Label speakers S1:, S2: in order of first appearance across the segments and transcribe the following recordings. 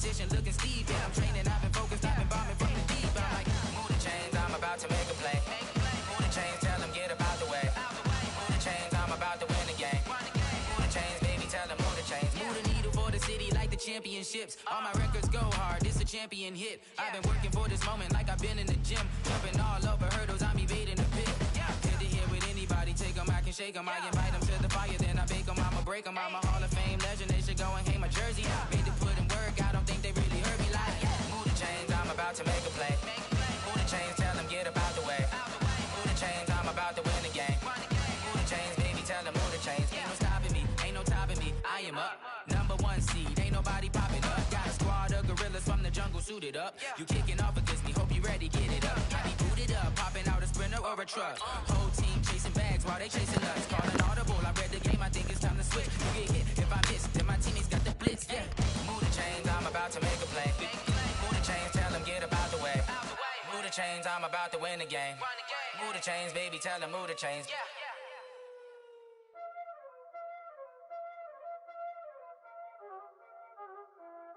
S1: competition looking steep. Yeah, I'm training, I've been focused, I've been bombing from the deep. I'm like, move the chains, I'm about to make a play. Move the chains, tell them get about the way. Move the chains, I'm about to win the game. Move the chains, baby, tell them move the chains. Move the needle for the city like the championships. All my records go hard, this a champion hit. I've been working for this moment like I've been in the gym. Jumping all over hurdles, I'm evading the pit. Head to head with anybody, take them, I can shake them. I invite them to the fire, then I bake them, I'ma break them. I'm a Hall of Fame legend, they should go and hang my jersey. Made to put in work, I don't think they really heard me like. Move the chains, I'm about to make a play. Move the chains, tell them get about the way. Move the chains, I'm about to win the game. Move the chains, baby, tell them move the chains. Ain't no stopping me, ain't no topping me, I am up. #1 seed, ain't nobody popping up. Got a squad of gorillas from the jungle suited up. You kicking off against me, hope you ready, get it up. I be booted up, popping out a sprinter or a truck. Whole team chasing bags while they chasing us. Calling audible, I read the game, I think it's time to switch. You get hit, if I miss, then my teammates got the blitz, yeah. Move the chains, I'm about to make a play. Move the chains, tell them get about the way. Move the chains, I'm about to win the game. Move the chains, baby, tell them move the chains.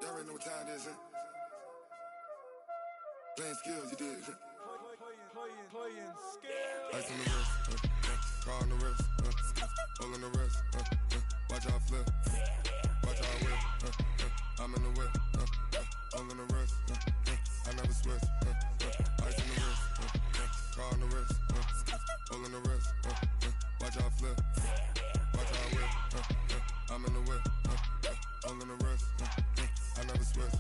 S2: Y'all already know what time it is, huh? Playing skills, you did, huh? Playing skills. Ice on the wrist, car on the wrist, hole in the wrist, watch how I flip, watch how I whip, I'm in the whip, hole in the wrist, I never switch, ice on the wrist, car on the wrist, hole in the wrist, watch how I flip, watch how I whip, I'm in the whip, hole in the wrist, I never switch.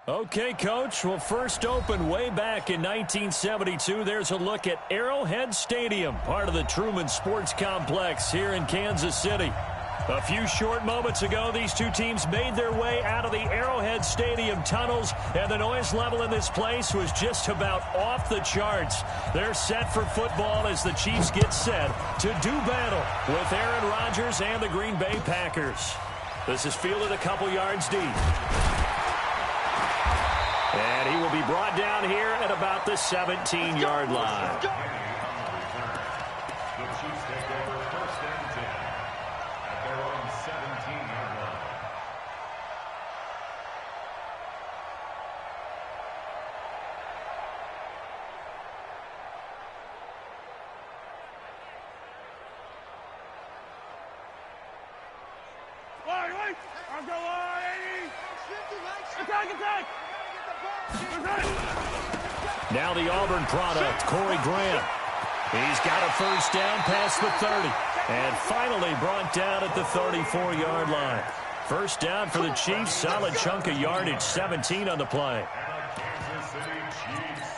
S3: Okay, Coach. Well, first opened way back in 1972. There's a look at Arrowhead Stadium, part of the Truman Sports Complex here in Kansas City. A few short moments ago, these two teams made their way out of the Arrowhead Stadium tunnels, and the noise level in this place was just about off the charts. They're set for football as the Chiefs get set to do battle with Aaron Rodgers and the Green Bay Packers. This is fielded a couple yards deep. And he will be brought down here at about the 17-yard line.
S4: The Chiefs take over 1st and 10 at their own 17-yard line.
S5: Wait! I'll go on, 80! Attack!
S3: Now the Auburn product, Corey Graham. He's got a first down past the 30. And finally brought down at the 34-yard line. First down for the Chiefs. Solid chunk of yardage, 17 on the play.
S4: Kansas City Chiefs.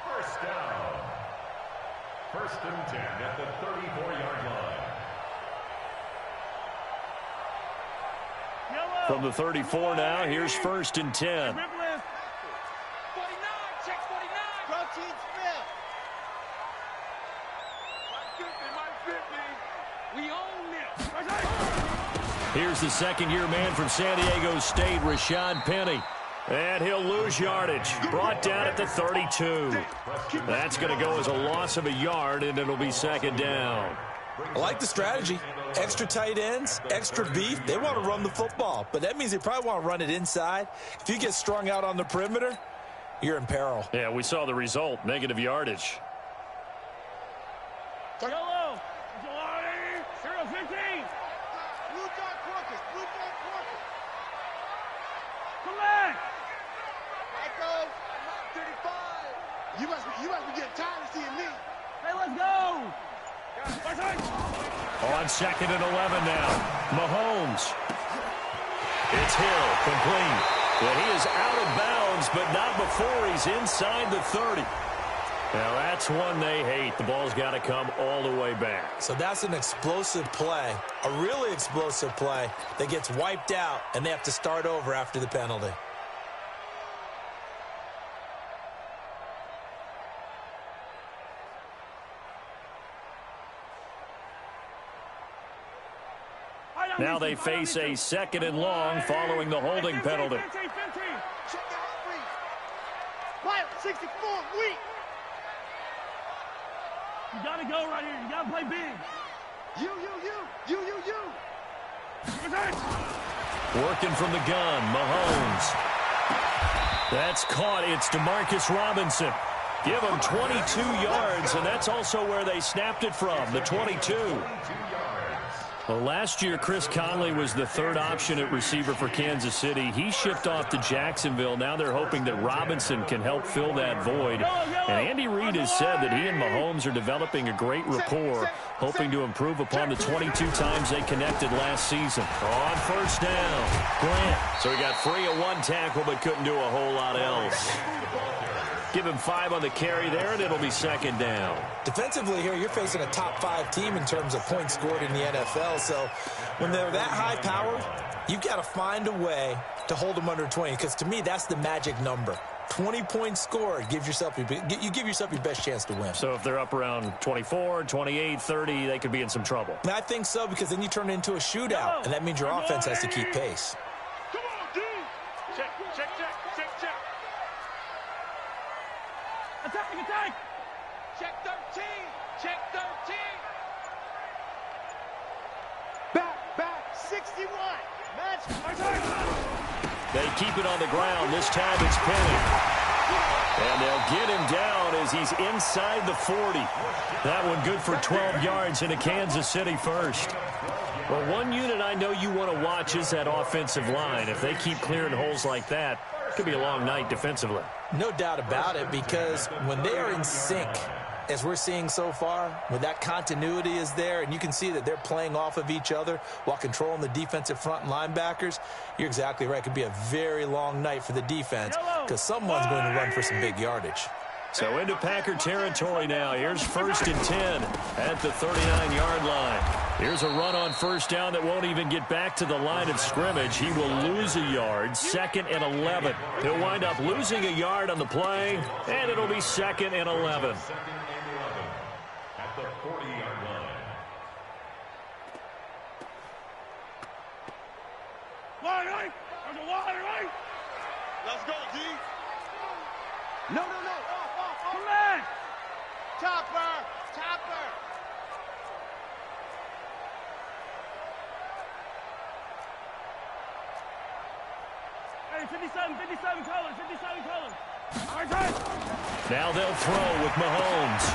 S4: First down. 1st and 10 at the 34-yard line.
S3: From the 34 now, here's 1st and 10. Here's the second-year man from San Diego State, Rashad Penny. And he'll lose yardage. Brought down at the 32. That's going to go as a loss of a yard, and it'll be 2nd down.
S6: I like the strategy. Extra tight ends, extra beef. They want to run the football, but that means they probably want to run it inside. If you get strung out on the perimeter, you're in peril.
S3: Yeah, we saw the result, negative yardage.
S5: Yellow! 0-15! Come back!
S2: You must be getting tired of seeing me.
S5: Hey, let's go!
S3: On 2nd and 11 now. Mahomes. It's Hill, complete. Well, he is out of bounds, but not before he's inside the 30. Now, that's one they hate. The ball's got to come all the way back.
S6: So that's an explosive play, a really explosive play that gets wiped out, and they have to start over after the penalty.
S3: Now they face a 2nd and long following the holding penalty.
S5: Quiet, 64, weak. You got to go right here. You got to play big.
S2: You.
S3: Working from the gun, Mahomes. That's caught. It's Demarcus Robinson. Give him 22 yards, and that's also where they snapped it from, the 22. Well, last year, Chris Conley was the third option at receiver for Kansas City. He shipped off to Jacksonville. Now they're hoping that Robinson can help fill that void. And Andy Reid has said that he and Mahomes are developing a great rapport, hoping to improve upon the 22 times they connected last season. On first down, Grant. So he got free of one tackle but couldn't do a whole lot else. Give him 5 on the carry there, and it'll be second down.
S6: Defensively here, you're facing a top-5 team in terms of points scored in the NFL. So when they're that high-powered, you've got to find a way to hold them under 20. Because to me, that's the magic number. 20 points scored, you give yourself your best chance to win.
S3: So if they're up around 24, 28, 30, they could be in some trouble.
S6: And I think so, because then you turn it into a shootout, and that means your offense has to keep pace.
S5: Come on, dude. Check. Attack. Check 13. Check 13. Back. 61. Match.
S3: They keep it on the ground. This time it's Penny. And they'll get him down as he's inside the 40. That one good for 12 yards into Kansas City first. Well, one unit I know you want to watch is that offensive line. If they keep clearing holes like that, it could be a long night defensively.
S6: No doubt about it, because when they are in sync, as we're seeing so far, when that continuity is there and you can see that they're playing off of each other while controlling the defensive front and linebackers, you're exactly right. It could be a very long night for the defense because someone's going to run for some big yardage.
S3: So into Packer territory now. Here's 1st and 10 at the 39-yard line. Here's a run on first down that won't even get back to the line of scrimmage. He will lose a yard, 2nd and 11. He'll wind up losing a yard on the play, and it'll be 2nd and 11.
S4: At the 40-yard line.
S5: Wide right. There's a wide right. Let's go, D. No. Come on. Chopper. Hey, 57 colors. All right.
S3: Now they'll throw with Mahomes.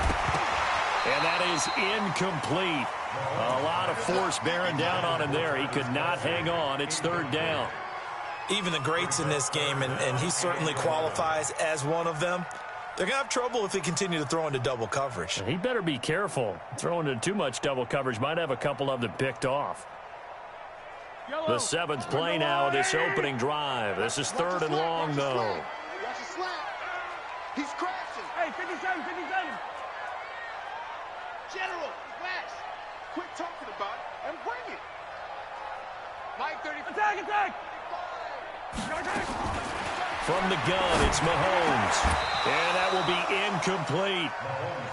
S3: And that is incomplete. A lot of force bearing down on him there. He could not hang on. It's 3rd down.
S6: Even the greats in this game, and he certainly qualifies as one of them, they're going to have trouble if they continue to throw into double coverage.
S3: He better be careful. Throwing into too much double coverage might have a couple of them picked off. The 7th play now of this opening drive. This is 3rd and long, though.
S5: Watch the slant. He's crashing. Hey, 57. General, West. Quit talking about it and bring it. Mike 30. Attack.
S3: From the gun, it's Mahomes. And that will be incomplete.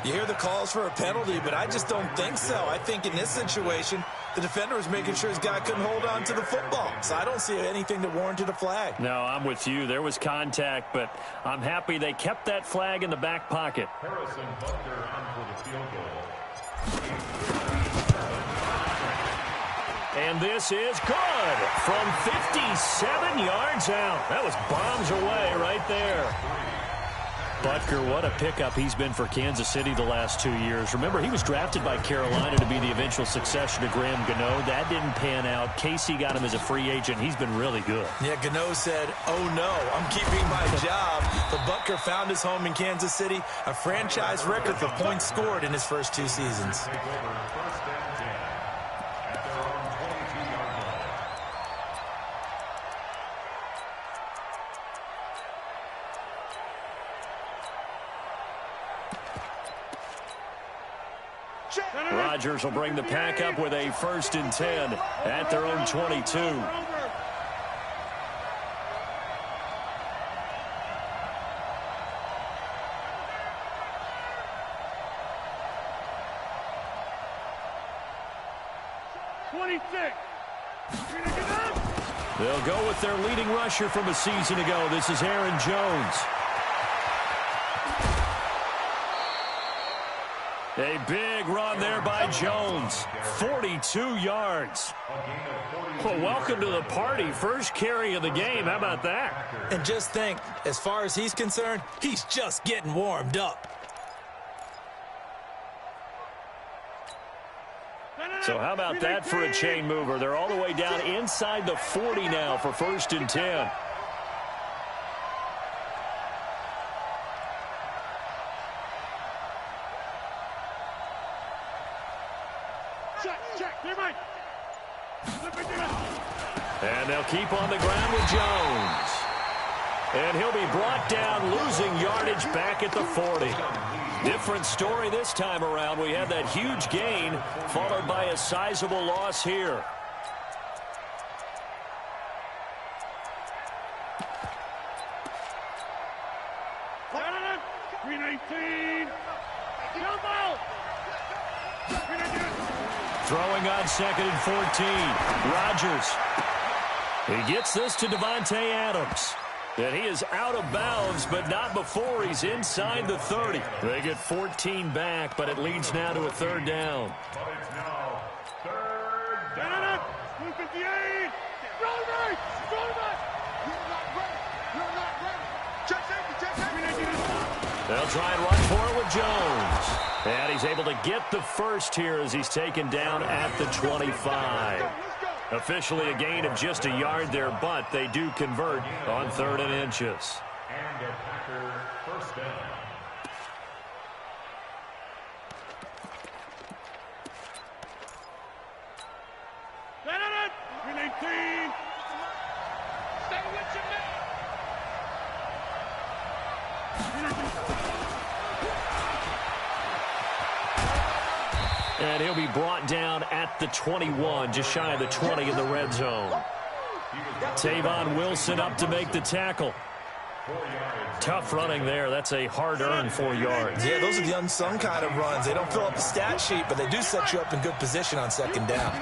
S6: You hear the calls for a penalty, but I just don't think so. I think in this situation, the defender was making sure his guy couldn't hold on to the football. So I don't see anything that warranted a flag.
S3: No, I'm with you. There was contact, but I'm happy they kept that flag in the back pocket.
S4: Harrison Butker on for the field goal.
S3: And this is good from 57 yards out. That was bombs away right there. Butker, what a pickup he's been for Kansas City the last 2 years. Remember, he was drafted by Carolina to be the eventual successor to Graham Gano. That didn't pan out. Casey got him as a free agent. He's been really good.
S6: Yeah, Gano said, oh no, I'm keeping my job. But Butker found his home in Kansas City, a franchise record for points scored in his first 2 seasons.
S3: Rodgers will bring the pack up with a 1st and 10 at their own 22. They'll go with their leading rusher from a season ago. This is Aaron Jones. A big run there by Jones. 42 yards. Well, welcome to the party. First carry of the game. How about that?
S6: And just think, as far as he's concerned, he's just getting warmed up.
S3: So how about that for a chain mover? They're all the way down inside the 40 now for 1st and 10. And they'll keep on the ground with Jones. And he'll be brought down, losing yardage back at the 40. Different story this time around. We had that huge gain, followed by a sizable loss here. Throwing on 2nd and 14. Rodgers. He gets this to Davante Adams. And he is out of bounds, but not before he's inside the 30. They get 14 back, but it leads now to a 3rd down.
S4: But it's now 3rd down.
S5: 258.
S3: They'll try and run for it with Jones. And he's able to get the first here as he's taken down at the 25. Officially a gain of just a yard there, but they do convert on 3rd and inches.
S4: And a Packer 1st down.
S5: Stay with your man.
S3: And he'll be brought down at the 21, just shy of the 20 in the red zone. Tavon Wilson up to make the tackle. Tough running there. That's a hard-earned 4 yards.
S6: Yeah, those are the unsung kind of runs. They don't fill up the stat sheet, but they do set you up in good position on 2nd down.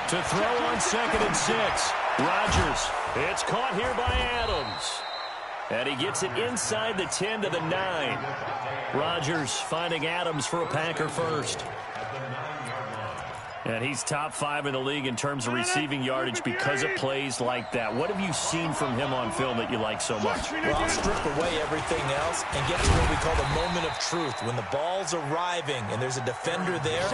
S3: To throw on 2nd and 6. Rodgers. It's caught here by Adams. And he gets it inside the 10 to the 9. Rodgers finding Adams for a Packer first. And he's top 5 in the league in terms of receiving yardage because of plays like that. What have you seen from him on film that you like so much?
S6: Well, I'll strip away everything else and get to what we call the moment of truth. When the ball's arriving and there's a defender there,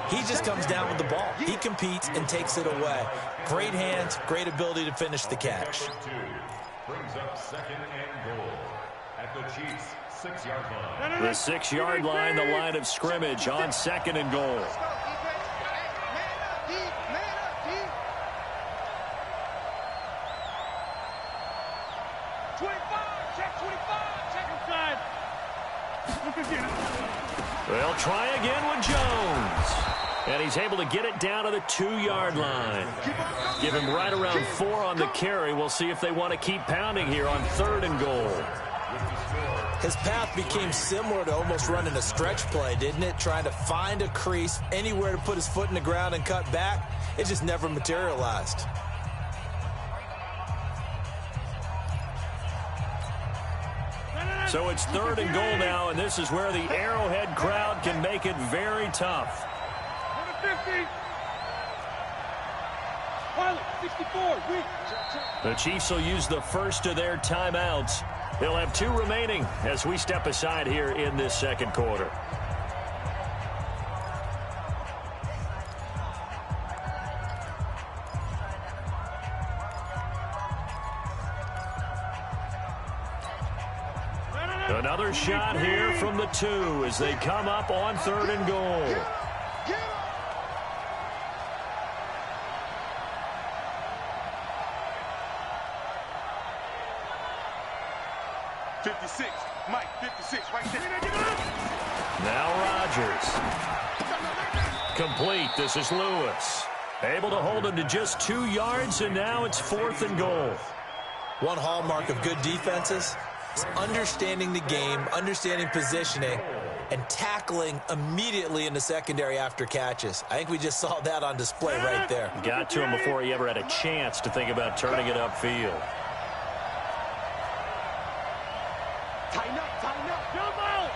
S6: he just comes down with the ball. He competes and takes it away. Great hands, great ability to finish the catch.
S4: Brings up 2nd and goal at the Chiefs' 6-yard line.
S3: The 6-yard line, the line of scrimmage on 2nd and goal. They'll try again with Jones. And he's able to get it down to the 2-yard line. Give him right around 4 on the carry. We'll see if they want to keep pounding here on 3rd and goal.
S6: His path became similar to almost running a stretch play, didn't it? Trying to find a crease, anywhere to put his foot in the ground and cut back. It just never materialized.
S3: So it's 3rd and goal now, and this is where the Arrowhead crowd can make it very tough.
S5: 64.
S3: The Chiefs will use the first of their timeouts. They'll have 2 remaining as we step aside here in this 2nd quarter. Another shot here from the 2 as they come up on 3rd and goal.
S5: 56. Mike, 56 right there.
S3: Now Rodgers. Complete. This is Lewis. Able to hold him to just 2 yards, and now it's 4th and goal.
S6: One hallmark of good defenses is understanding the game, understanding positioning, and tackling immediately in the secondary after catches. I think we just saw that on display right there.
S3: Got to him before he ever had a chance to think about turning it upfield.
S5: Tighten up, tighten up. Jump out.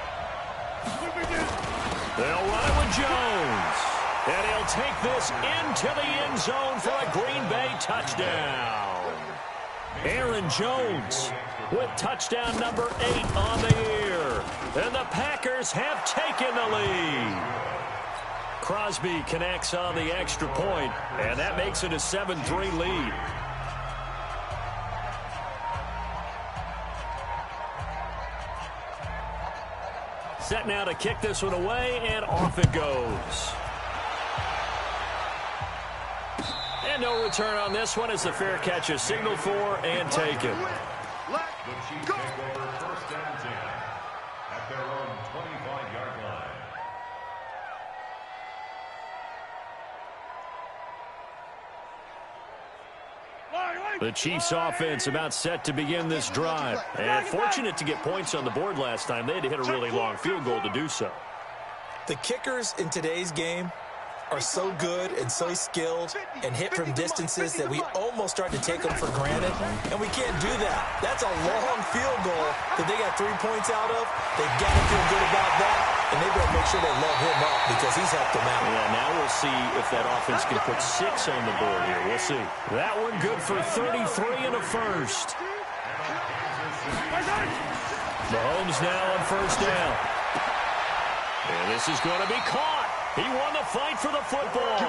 S3: take this into the end zone for a Green Bay touchdown. Aaron Jones with touchdown number 8 on the year. And the Packers have taken the lead. Crosby connects on the extra point, and that makes it a 7-3 lead. Set now to kick this one away, and off it goes. And no return on this one as the fair catch is signaled for and taken.
S4: The Chiefs take over first and 10 at their own 25-yard line.
S3: The Chiefs offense about set to begin this drive. And fortunate to get points on the board last time. They had to hit a really long field goal to do so.
S6: The kickers in today's game are so good and so skilled and hit from distances that we almost start to take them for granted, and we can't do that. That's a long field goal that they got 3 points out of. They've got to feel good about that, and they better make sure they love him up because he's helped them out.
S3: Yeah, now we'll see if that offense can put 6 on the board here. We'll see. That one good for 33 and a first. Mahomes now on first down. And this is going to be caught. He won the fight for the football.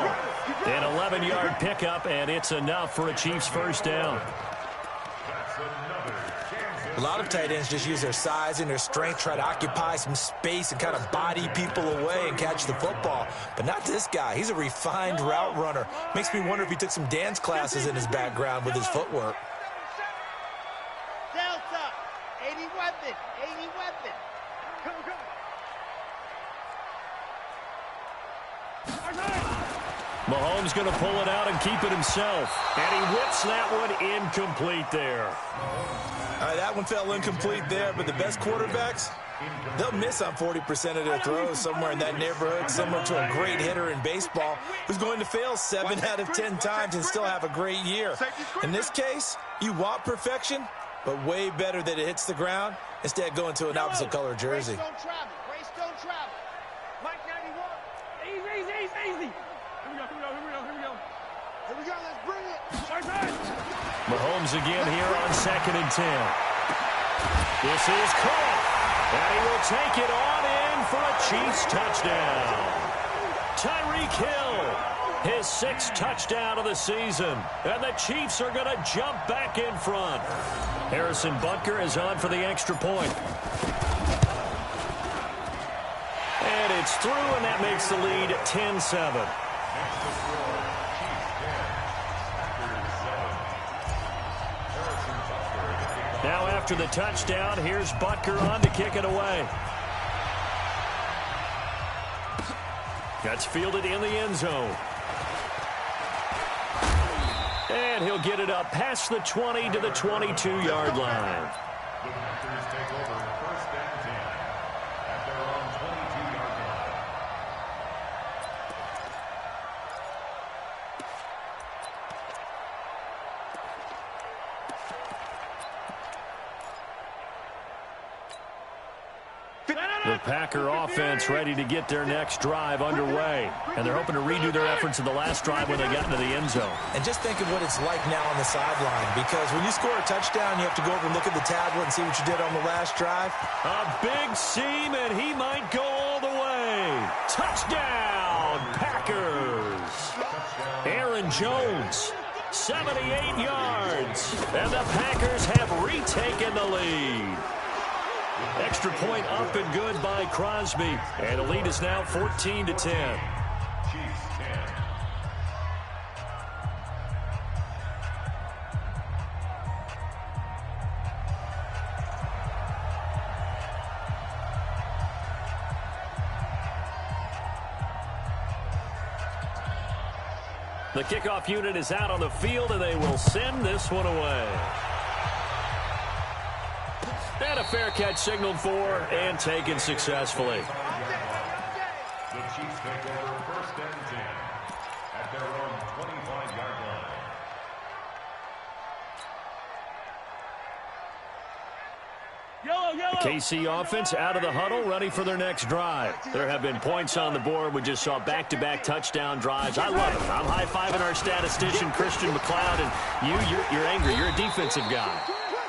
S3: An 11-yard pickup, and it's enough for a Chiefs first down.
S6: A lot of tight ends just use their size and their strength, try to occupy some space and kind of body people away and catch the football. But not this guy. He's a refined route runner. Makes me wonder if he took some dance classes in his background with his footwork.
S5: Delta, 80 weapon, 80 weapon. Come.
S3: Mahomes going to pull it out and keep it himself. And he whips that one incomplete there.
S6: All right, that one fell incomplete there, but the best quarterbacks, they'll miss on 40% of their throws somewhere in that neighborhood, similar to a great hitter in baseball who's going to fail 7 out of 10 times and still have a great year. In this case, you want perfection, but way better that it hits the ground instead going to an opposite color jersey.
S5: Grace don't travel. Mike 91. Easy. Here we go, let's bring it.
S3: Mahomes again here on 2nd and 10. This is caught. And he will take it on in for a Chiefs touchdown. Tyreek Hill, his 6th touchdown of the season. And the Chiefs are going to jump back in front. Harrison Butker is on for the extra point. And it's through, and that makes the lead 10-7. Now after the touchdown, here's Butker on to kick it away. That's fielded in the end zone. And he'll get it up past the 20 to the 22-yard line.
S4: The Packers take over first and 10 at their own 22-yard line.
S3: The Packer offense ready to get their next drive underway. And they're hoping to redo their efforts in the last drive when they got into the end zone.
S6: And just think of what it's like now on the sideline, because when you score a touchdown, you have to go over and look at the tablet and see what you did on the last drive.
S3: A big seam, and he might go all the way. Touchdown, Packers. Aaron Jones, 78 yards. And the Packers have retaken the lead. Extra point up and good by Crosby. And the lead is now 14-10.
S4: Chiefs 10.
S3: The kickoff unit is out on the field, and they will send this one away. And a fair catch signaled for and taken successfully.
S4: The Chiefs take over first and 10 at their own 25-yard line.
S5: Yellow
S3: The KC offense out of the huddle, ready for their next drive. There have been points on the board. We just saw back-to-back touchdown drives. I love it. I'm high-fiving our statistician, Christian McLeod, and you're angry. You're a defensive guy.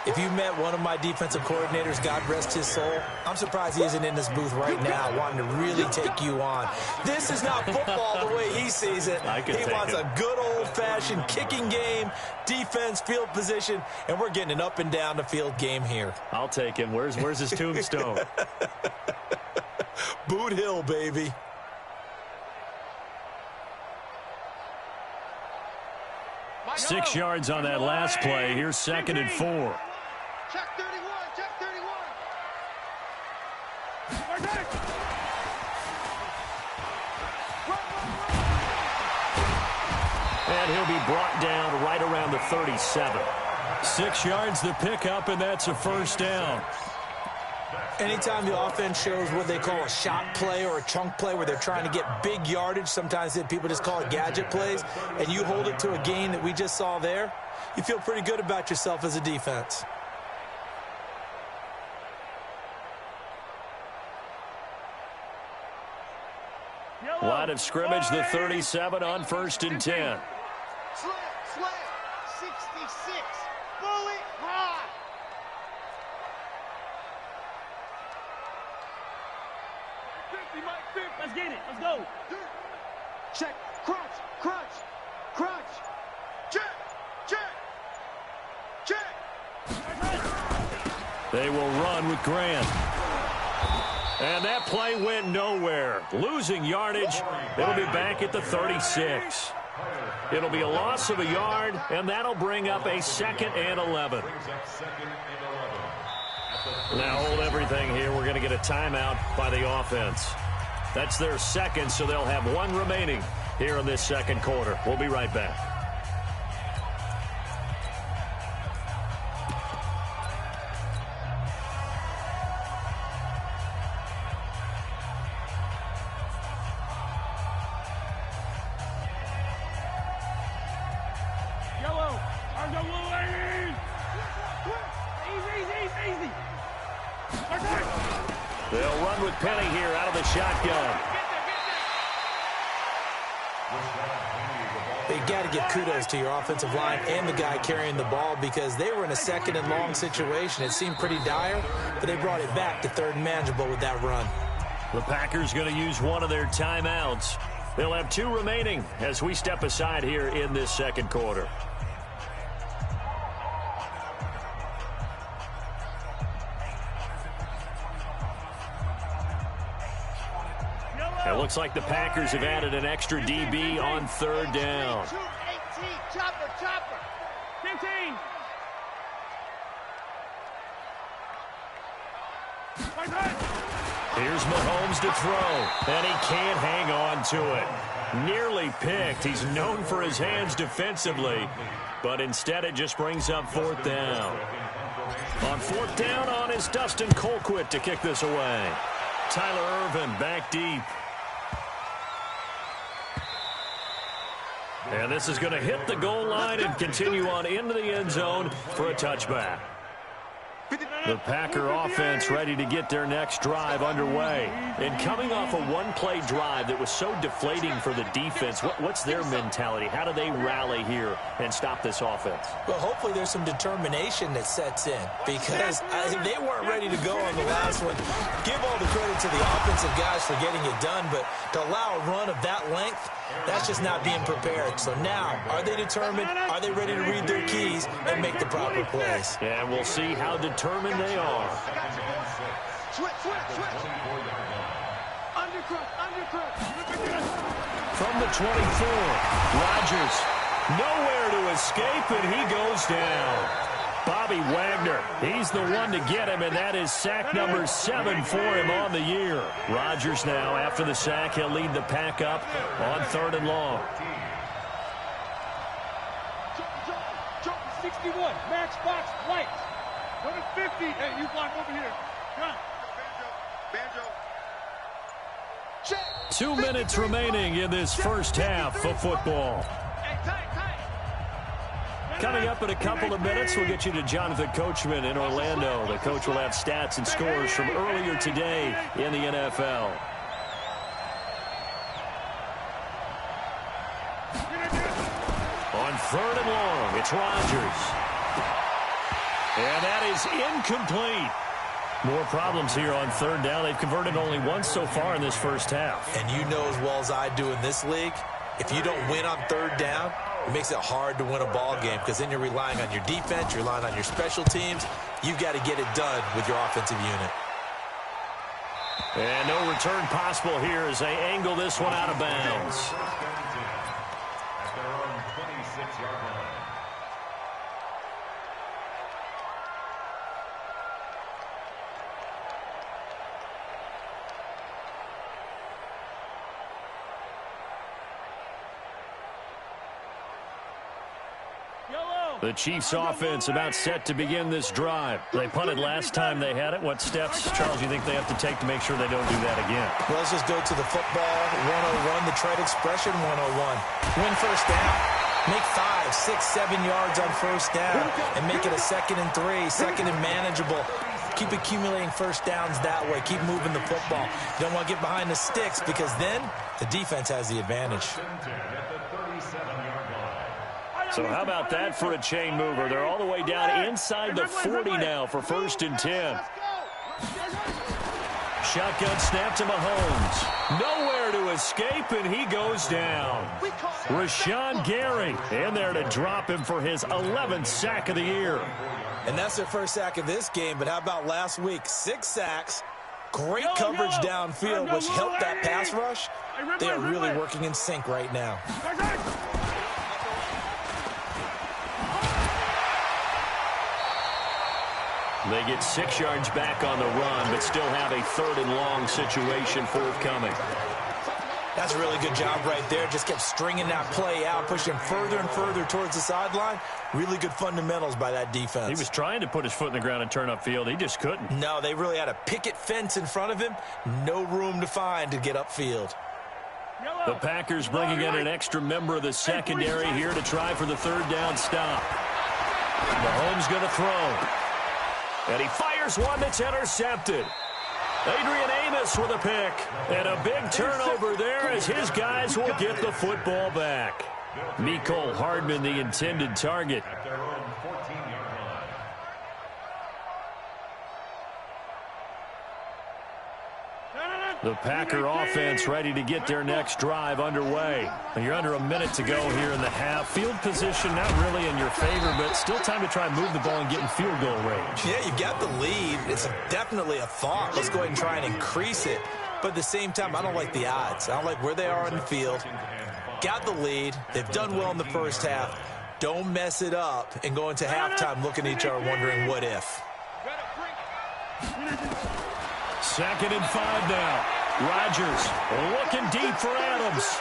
S6: If you met one of my defensive coordinators, God rest his soul, I'm surprised he isn't in this booth right now wanting to really take you on. This is not football the way he sees it. He wants a good old-fashioned kicking game, defense, field position, and we're getting an up and down the field game here.
S3: I'll take him. Where's his tombstone?
S6: Boot Hill, baby.
S3: Six yards on that last play. Here's 2nd and 4.
S5: Check 31, check 31.
S3: And he'll be brought down right around the 37. 6 yards the pickup, and that's a first down.
S6: Anytime the offense shows what they call a shot play or a chunk play where they're trying to get big yardage, sometimes people just call it gadget plays, and you hold it to a gain that we just saw there, you feel pretty good about yourself as a defense.
S3: Line of scrimmage, the 37 on 1st and 10.
S5: Slant, 66. Bullet high.
S7: Let's get it. Let's go.
S5: Check. Crunch. Check.
S3: They will run with Grant. And that play went nowhere. Losing yardage. It'll be back at the 36. It'll be a loss of a yard, and that'll bring up a 2nd and 11. Now hold everything here. We're going to get a timeout by the offense. That's their second, so they'll have one remaining here in this second quarter. We'll be right back.
S7: Yellow. Argo Willie. Easy.
S3: They'll run with Penny here out of the shotgun.
S6: They got to give kudos to your offensive line and the guy carrying the ball because they were in a 2nd and long situation. It seemed pretty dire, but they brought it back to 3rd and manageable with that run.
S3: The Packers going to use one of their timeouts. They'll have 2 remaining as we step aside here in this second quarter. It looks like the Packers have added an extra DB on 3rd down.
S5: 18. Chopper.
S7: 15.
S3: Here's Mahomes to throw, and he can't hang on to it. Nearly picked. He's known for his hands defensively, but instead it just brings up 4th down. On 4th down is Dustin Colquitt to kick this away. Tyler Ervin back deep. And this is going to hit the goal line and continue on into the end zone for a touchback. The Packer offense ready to get their next drive underway. And coming off a one-play drive that was so deflating for the defense, what's their mentality? How do they rally here and stop this offense?
S6: Well, hopefully there's some determination that sets in because they weren't ready to go on the last one. Give all the credit to the offensive guys for getting it done, but to allow a run of that length, that's just not being prepared. So now, are they determined? Are they ready to read their keys and make the proper plays?
S3: And we'll see how determined they are.
S5: Switch. Undercrook.
S3: From the 24, Rodgers nowhere to escape, and he goes down. Bobby Wagner, he's the one to get him, and that is sack number 7 for him on the year. Rodgers now, after the sack, he'll lead the pack up on 3rd and long.
S7: Jump 61. Max box white.
S5: Number 50. Hey, you block over here. Come. Banjo. Check.
S3: 2 minutes remaining in this first half of football.
S5: Hey, tight.
S3: Coming up in a couple of minutes, we'll get you to Jonathan Coachman in Orlando. The coach will have stats and scores from earlier today in the NFL. On 3rd and long, it's Rodgers. And that is incomplete. More problems here on 3rd down. They've converted only once so far in this first half.
S6: And you know as well as I do in this league, if you don't win on 3rd down, it makes it hard to win a ball game because then you're relying on your defense, you're relying on your special teams. You've got to get it done with your offensive unit.
S3: And no return possible here as they angle this one out of bounds.
S4: At their own 26-yard line.
S3: The Chiefs offense about set to begin this drive. They punted last time they had it. What steps, Charles, you think they have to take to make sure they don't do that again?
S6: Well, let's just go to the football 101, the trade expression 101. Win first down. Make 5, 6, 7 yards on first down and make it a 2nd and 3, 2nd and manageable. Keep accumulating first downs that way. Keep moving the football. You don't want to get behind the sticks because then the defense has the advantage.
S3: So how about that for a chain mover? They're all the way down inside the 40 now for 1st and 10. Shotgun snap to Mahomes. Nowhere to escape, and he goes down. Rashawn Gary in there to drop him for his 11th sack of the year.
S6: And that's their first sack of this game, but how about last week? 6 sacks, great coverage downfield, which helped that pass rush. They are really working in sync right now.
S3: They get 6 yards back on the run, but still have a 3rd and long situation forthcoming.
S6: That's a really good job right there. Just kept stringing that play out, pushing further and further towards the sideline. Really good fundamentals by that defense.
S3: He was trying to put his foot in the ground and turn upfield. He just couldn't.
S6: No, they really had a picket fence in front of him. No room to find to get upfield.
S3: The Packers bringing in an extra member of the secondary here to try for the 3rd down stop. Mahomes going to throw. And he fires one that's intercepted. Adrian Amos with a pick. And a big turnover there as his guys will get the football back. Mecole Hardman, the intended target.
S4: At their own 14-yard line.
S3: The Packer offense ready to get their next drive underway. You're under a minute to go here in the half. Field position not really in your favor, but still time to try and move the ball and get in field goal range.
S6: Yeah, you've got the lead. It's definitely a thought. Let's go ahead and try and increase it. But at the same time, I don't like the odds. I don't like where they are on the field. Got the lead. They've done well in the first half. Don't mess it up and go into halftime looking at each other wondering what if.
S3: 2nd and 5 now. Rodgers looking deep for Adams.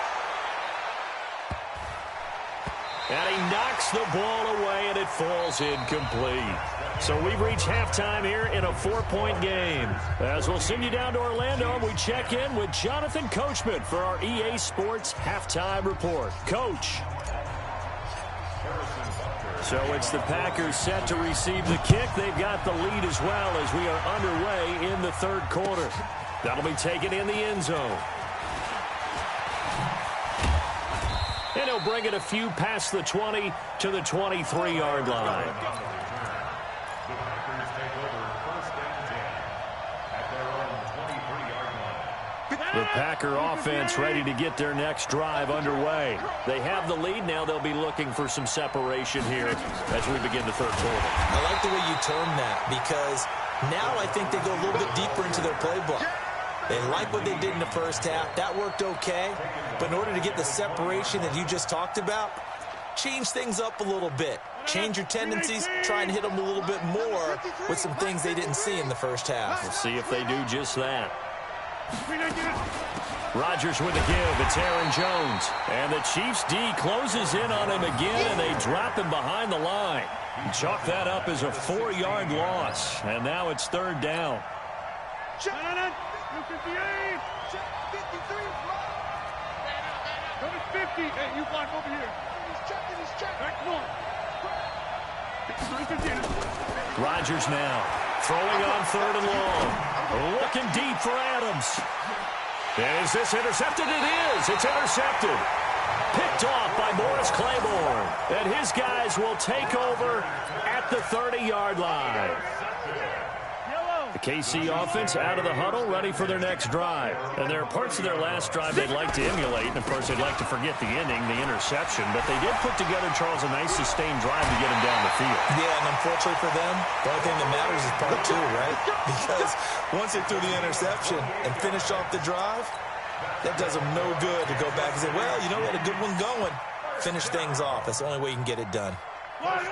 S3: And he knocks the ball away, and it falls incomplete. So we've reached halftime here in a 4-point game. As we'll send you down to Orlando, we check in with Jonathan Coachman for our EA Sports Halftime Report. Coach. So it's the Packers set to receive the kick. They've got the lead as well as we are underway in the 3rd quarter. That'll be taken in the end zone. And he'll bring it a few past the 20 to the 23-yard line.
S4: The Packers take over 1st and 10 at their own 23-yard line.
S3: The Packer offense ready to get their next drive underway. They have the lead now. They'll be looking for some separation here as we begin the 3rd quarter.
S6: I like the way you term that because now I think they go a little bit deeper into their playbook. They like what they did in the first half. That worked okay. But in order to get the separation that you just talked about, change things up a little bit. Change your tendencies. Try and hit them a little bit more with some things they didn't see in the first half.
S3: We'll see if they do just that. Rodgers with the give. It's Aaron Jones. And the Chiefs D closes in on him again, and they drop him behind the line. Chalk that up as a 4-yard loss. And now it's 3rd down.
S7: 58. 53. Go to 50. Hey, you block over here. He's checking. Come on.
S3: Rodgers now throwing on 3rd and long. Looking deep for Adams. And is this intercepted? It is. It's intercepted. Picked off by Morris Claiborne. And his guys will take over at the 30-yard line. The KC offense out of the huddle, ready for their next drive. And there are parts of their last drive they'd like to emulate. And, of course, they'd like to forget the ending, the interception. But they did put together, Charles, a nice sustained drive to get him down the field.
S6: Yeah, and unfortunately for them, the only thing that matters is part 2, right? Because once they threw the interception and finished off the drive, that does them no good to go back and say, well, you know, we had a good one going. Finish things off. That's the only way you can get it done.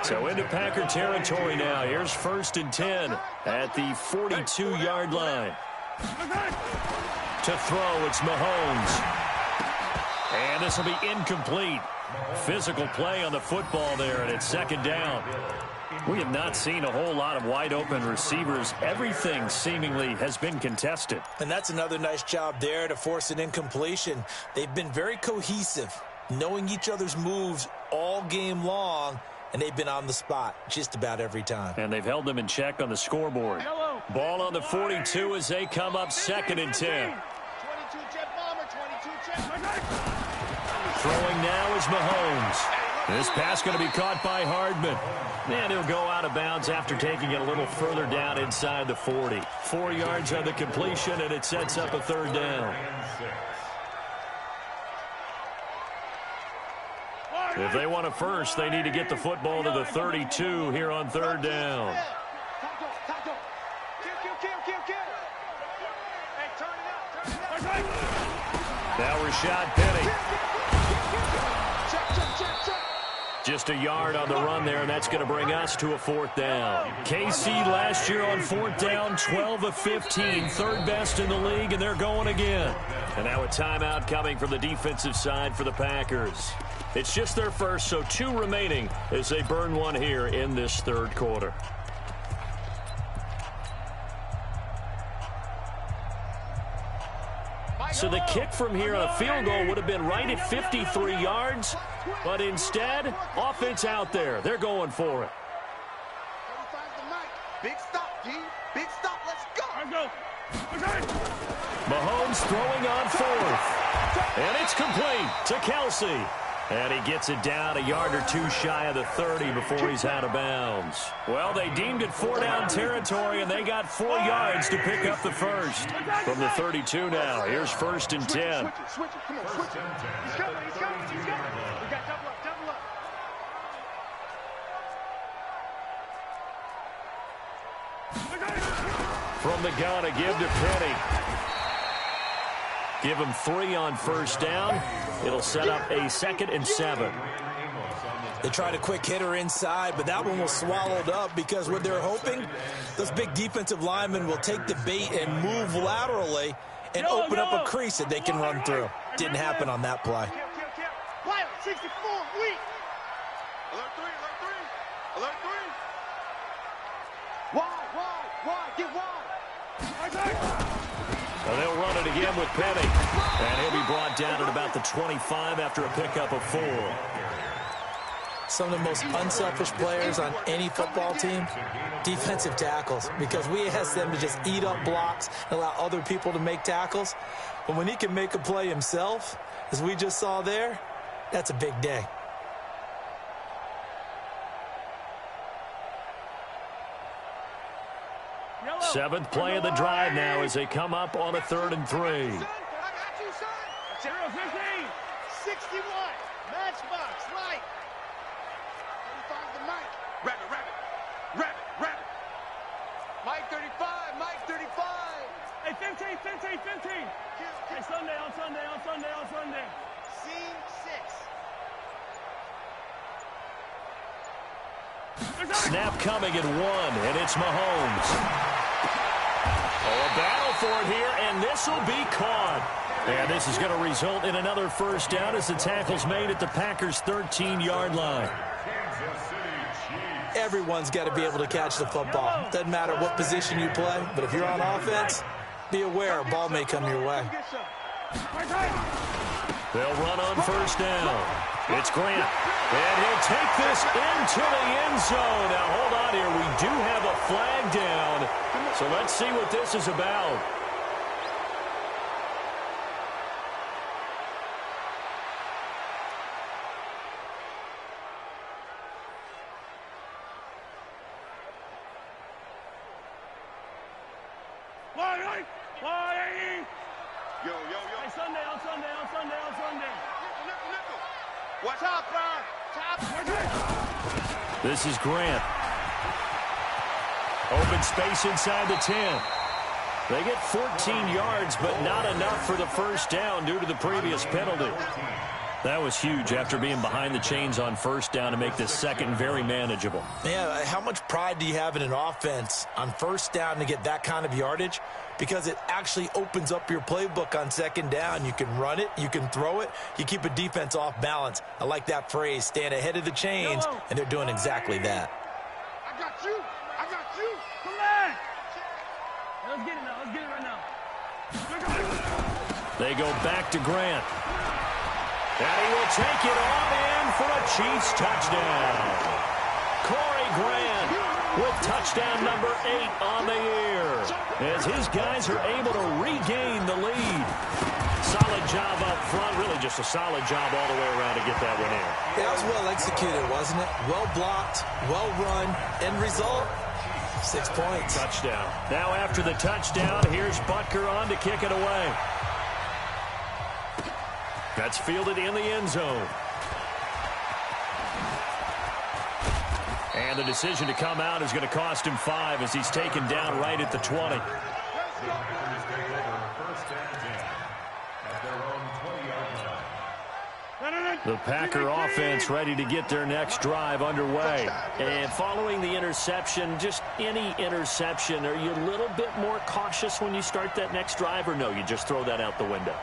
S3: So into Packer territory now. Here's 1st and 10 at the 42-yard line. To throw, it's Mahomes. And this will be incomplete. Physical play on the football there, and it's 2nd down. We have not seen a whole lot of wide-open receivers. Everything seemingly has been contested.
S6: And that's another nice job there to force an incompletion. They've been very cohesive, knowing each other's moves all game long, and they've been on the spot just about every time.
S3: And they've held them in check on the scoreboard. Ball on the 42 as they come up 2nd and 10.
S7: 22 jet bomber, 22 jet.
S3: Throwing now is Mahomes. This pass going to be caught by Hardman. And he'll go out of bounds after taking it a little further down inside the 40. 4 yards on the completion, and it sets up a 3rd down. If they want a first, they need to get the football to the 32 here on 3rd down. Now Rashad Penny. Just a yard on the run there, and that's going to bring us to a 4th down. KC last year on 4th down, 12 of 15, 3rd best in the league, and they're going again. And now a timeout coming from the defensive side for the Packers. It's just their first, so 2 remaining as they burn one here in this 3rd quarter. So the kick from here on a field goal would have been right at 53 yards, but instead, offense out there. They're going for it.
S5: Big stop, D. Big stop. Let's go.
S3: Mahomes throwing on 4th. And it's complete to Kelsey. And he gets it down a yard or 2 shy of the 30 before he's out of bounds. Well, they deemed it 4-down territory, and they got 4 yards to pick up the first. From the 32 now, here's 1st and 10.
S7: Switch it. Come on, switch it. He's coming. We got double up.
S3: From the gun, a give to Penny. Give him 3 on 1st down. It'll set up a 2nd and 7.
S6: They tried a quick hitter inside, but that one was swallowed up because what they're hoping, those big defensive linemen will take the bait and move laterally and open up a crease that they can run through. Didn't happen on that play.
S7: Pilot 64, weak.
S5: Alert 3. Alert 3.
S7: Wide, get wide.
S3: Well, they'll run it again with Penny. And he'll be brought down at about the 25 after a pickup of 4.
S6: Some of the most unselfish players on any football team, defensive tackles, because we ask them to just eat up blocks and allow other people to make tackles. But when he can make a play himself, as we just saw there, that's a big day.
S3: Seventh play of the drive now as they come up on a 3rd and 3.
S7: I got you, son. 0-15. 61. Matchbox, right. 35 to Mike.
S5: Rabbit. Mike 35.
S7: Hey, 15. Hey, Sunday. Scene 6.
S3: Snap coming at 1, and it's Mahomes. Oh, a battle for it here, and this will be caught. And this is going to result in another 1st down as the tackle's made at the Packers' 13-yard line.
S6: Everyone's got to be able to catch the football. Doesn't matter what position you play, but if you're on offense, be aware a ball may come your way.
S3: They'll run on 1st down. It's Grant. And he'll take this into the end zone. Now, hold on here. We do have a flag down. So let's see what this is about.
S5: Yo.
S7: Hey, Sunday.
S5: Watch out, Brian.
S3: This is Grant. Open space inside the 10. They get 14 yards, but not enough for the first down due to the previous penalty. That was huge after being behind the chains on first down to make this second very manageable.
S6: Yeah, how much pride do you have in an offense on first down to get that kind of yardage? Because it actually opens up your playbook on second down. You can run it, you can throw it, you keep a defense off balance. I like that phrase, stand ahead of the chains, and they're doing exactly that.
S5: I got you.
S7: Come on. Let's get it now. Let's get it right now.
S3: They go back to Grant. And he will take it on in for a Chiefs touchdown. Corey Grant with touchdown number 8 on the year, as his guys are able to regain the lead. Solid job up front, really just a solid job all the way around to get that one in.
S6: Yeah, that was well executed, wasn't it? Well blocked, well run, end result, 6 points.
S3: Touchdown. Now after the touchdown, here's Butker on to kick it away. That's fielded in the end zone. And the decision to come out is going to cost him 5 as he's taken down right at the 20. The Packer offense ready to get their next drive underway. And following the interception, just any interception, are you a little bit more cautious when you start that next drive, or no, you just throw that out the window?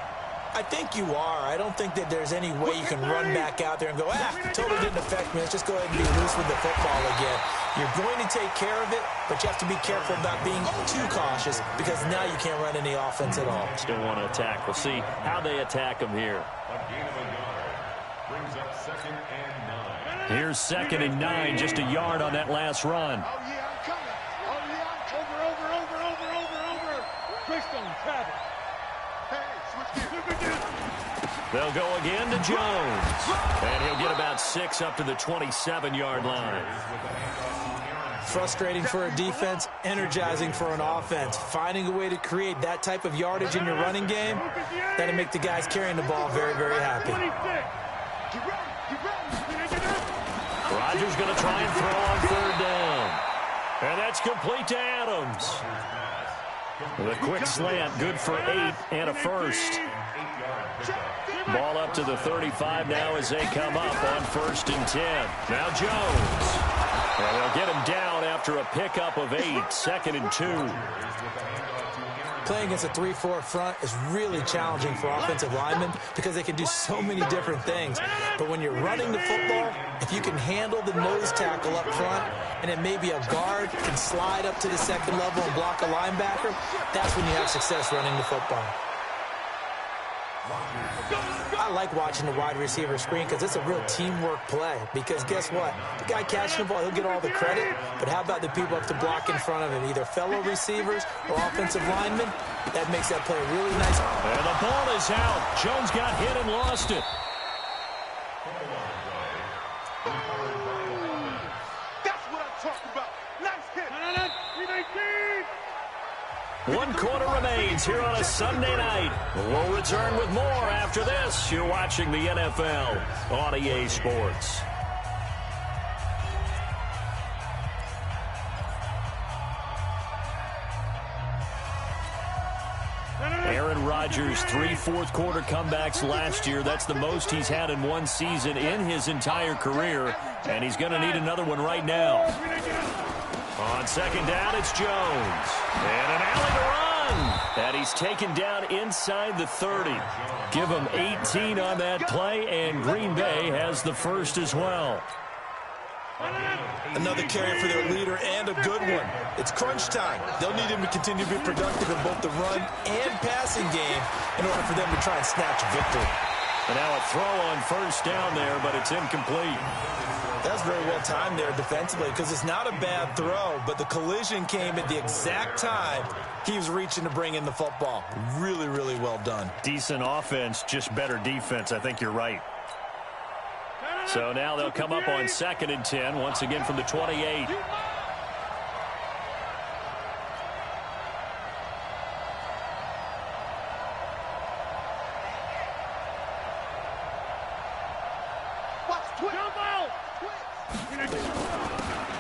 S6: I think you are. I don't think that there's any way you can run back out there and go, totally didn't affect me. Let's just go ahead and be loose with the football again. You're going to take care of it, but you have to be careful about being too cautious because now you can't run any offense at all.
S3: Still want to attack. We'll see how they attack them here. Here's 2nd and 9, just a yard on that last run.
S5: Oh, yeah, I'm coming. Oh, yeah, over.
S7: Christian, Travis.
S3: They'll go again to Jones. And he'll get about 6 up to the 27-yard line.
S6: Frustrating for a defense, energizing for an offense. Finding a way to create that type of yardage in your running game, that'll make the guys carrying the ball very, very happy.
S3: Rodgers going to try and throw on 3rd down. And that's complete to Adams. The quick slant, good for 8 and a first. Ball up to the 35 now as they come up on 1st and 10. Now Jones. And they'll get him down after a pickup of 8, 2nd and 2.
S6: Playing against a 3-4 front is really challenging for offensive linemen because they can do so many different things. But when you're running the football, if you can handle the nose tackle up front and then maybe a guard can slide up to the 2nd level and block a linebacker, that's when you have success running the football. I like watching the wide receiver screen because it's a real teamwork play. Because guess what? The guy catching the ball, he'll get all the credit. But how about the people up to block in front of him, either fellow receivers or offensive linemen? That makes that play really nice.
S3: And the ball is out. Jones got hit and lost it.
S5: That's what I'm talking about. Nice hit.
S3: 1 quarter remains here on a Sunday night. We'll return with more after this. You're watching the NFL on EA Sports. Aaron Rodgers, 3 fourth-quarter comebacks last year. That's the most he's had in one season in his entire career, and he's going to need another one right now. On 2nd down, it's Jones. And an alley to run. And he's taken down inside the 30. Give him 18 on that play, and Green Bay has the first as well.
S6: Another carry for their leader and a good one. It's crunch time. They'll need him to continue to be productive in both the run and passing game in order for them to try and snatch a victory.
S3: And now a throw on first down there, but it's incomplete.
S6: That's very well timed there defensively because it's not a bad throw, but the collision came at the exact time he was reaching to bring in the football. Really, really well done.
S3: Decent offense, just better defense. I think you're right. So now they'll come up on 2nd and 10, once again from the 28.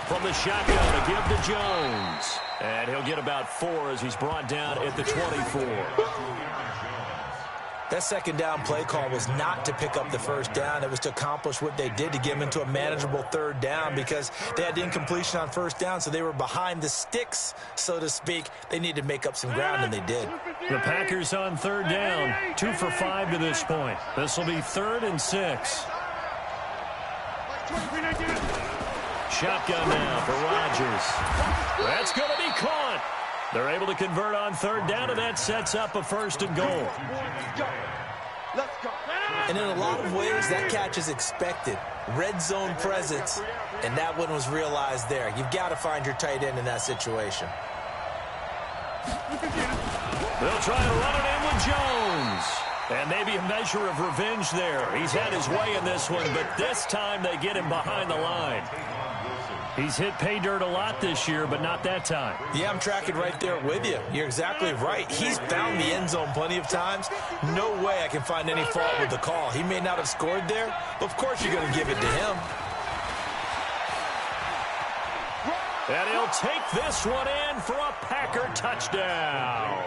S3: From the shotgun to give to Jones. And he'll get about 4 as he's brought down at the 24.
S6: That second down play call was not to pick up the first down. It was to accomplish what they did to get them into a manageable third down because they had incompletion on first down, so they were behind the sticks, so to speak. They needed to make up some ground, and they did.
S3: The Packers on 3rd down, 2 for 5 to this point. This will be 3rd and 6. Shotgun now for Rodgers. That's going to be caught. They're able to convert on 3rd down, and that sets up a 1st and goal.
S6: And in a lot of ways, that catch is expected. Red zone presence, and that one was realized there. You've got to find your tight end in that situation.
S3: They'll try to run it in with Jones. And maybe a measure of revenge there. He's had his way in this one, but this time they get him behind the line. He's hit pay dirt a lot this year, but not that time.
S6: Yeah, I'm tracking right there with you. You're exactly right. He's found the end zone plenty of times. No way I can find any fault with the call. He may not have scored there, but of course you're going to give it to him.
S3: And he'll take this one in for a Packer touchdown.